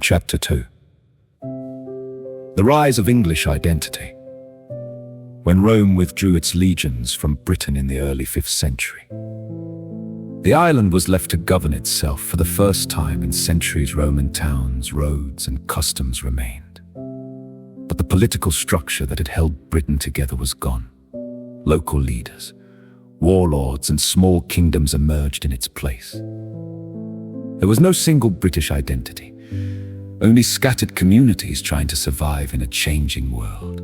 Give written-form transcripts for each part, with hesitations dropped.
Chapter 2. The rise of English identity. When Rome withdrew its legions from Britain in the early 5th century, the island was left to govern itself. For the first time in centuries, Roman towns, roads, and customs remained. But the political structure that had held Britain together was gone. Local leaders, warlords, and small kingdoms emerged in its place. There was no single British identity, only scattered communities trying to survive in a changing world.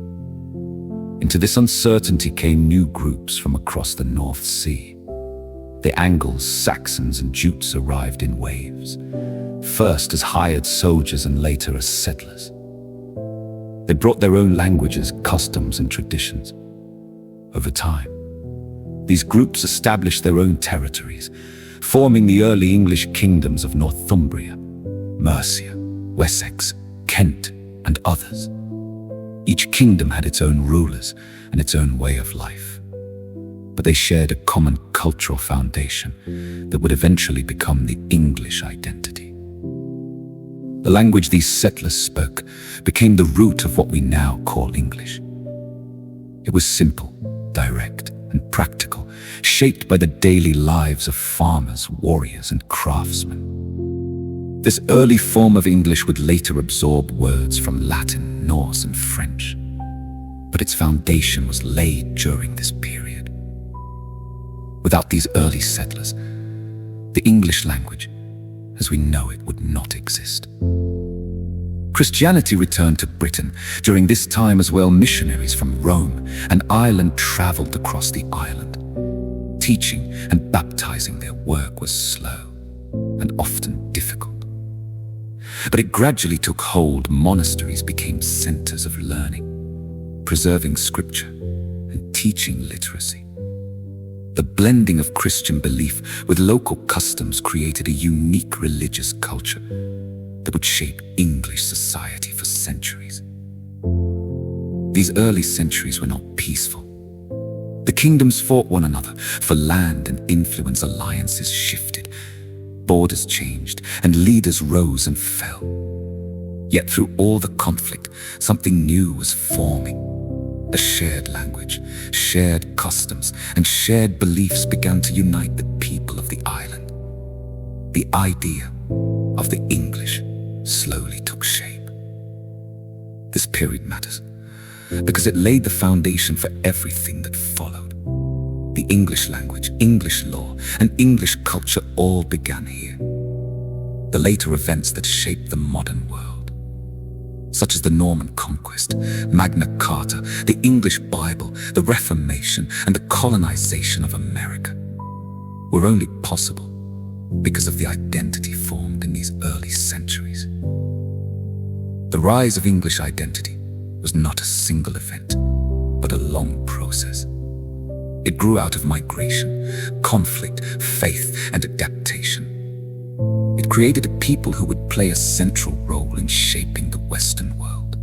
Into this uncertainty came new groups from across the North Sea. The Angles, Saxons, and Jutes arrived in waves, first as hired soldiers and later as settlers. They brought their own languages, customs, and traditions. Over time, these groups established their own territories, forming the early English kingdoms of Northumbria, Mercia, Wessex, Kent, and others. Each kingdom had its own rulers and its own way of life, but they shared a common cultural foundation that would eventually become the English identity. The language these settlers spoke became the root of what we now call English. It was simple, direct, and practical, shaped by the daily lives of farmers, warriors, and craftsmen. This early form of English would later absorb words from Latin, Norse, and French, but its foundation was laid during this period. Without these early settlers, the English language, as we know it, would not exist. Christianity returned to Britain during this time as well. Missionaries from Rome and Ireland traveled across the island. Teaching and baptizing, their work was slow and often difficult. But it gradually took hold. Monasteries became centers of learning, preserving scripture and teaching literacy. The blending of Christian belief with local customs created a unique religious culture that would shape English society for centuries. These early centuries were not peaceful. The kingdoms fought one another for land and influence. Alliances shifted, borders changed, and leaders rose and fell. Yet through all the conflict, something new was forming. A shared language, shared customs, and shared beliefs began to unite the people of the island. The idea of the English slowly took shape. This period matters because it laid the foundation for everything that followed. The English language, English law, and English culture all began here. The later events that shaped the modern world, such as the Norman Conquest, Magna Carta, the English Bible, the Reformation, and the colonization of America, were only possible because of the identity formed in these early centuries. The rise of English identity was not a single event, but a long process. It grew out of migration, conflict, faith, and adaptation. It created a people who would play a central role in shaping the Western world.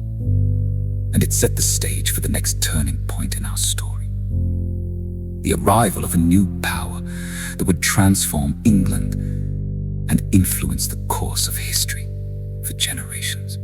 And it set the stage for the next turning point in our story. The arrival of a new power that would transform England and influence the course of history for generations.